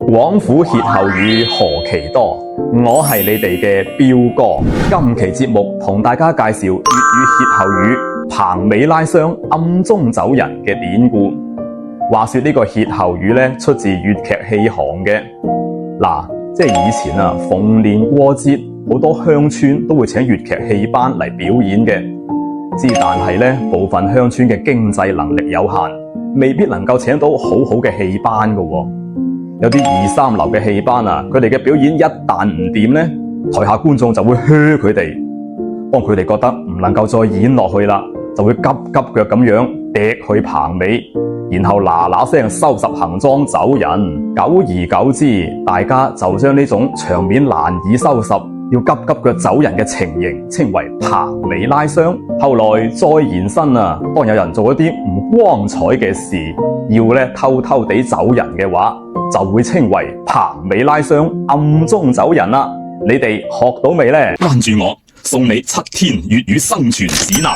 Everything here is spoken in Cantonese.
廣府歇後語何其多，我係你哋嘅彪哥。今期節目同大家介紹粵語歇後語棚尾拉箱、暗中走人嘅典故。話說呢個歇後語呢，出自粵劇戲行嘅。即係以前啊，逢年過節，好多鄉村都會請粵劇戲班嚟表演嘅。但係呢，部分鄉村嘅經濟能力有限，未必能夠請到好好嘅戲班㗎喎。有啲二三流嘅戲班啊，佢哋嘅表演一旦唔掂呢，台下觀眾就會噓佢哋，當佢哋覺得唔能夠再演落去啦，就會急急腳咁樣趯去棚尾，然後嗱嗱聲收拾行裝走人。久而久之，大家就將呢種場面難以收拾，要急急腳走人嘅情形稱為棚尾拉箱。後來再延伸啊，當有人做一啲唔光彩嘅事，要偷偷地走人嘅話，就會稱為棚尾拉箱、暗中走人啦。你哋學到未呢？關注我，送你7天粵語生存指南。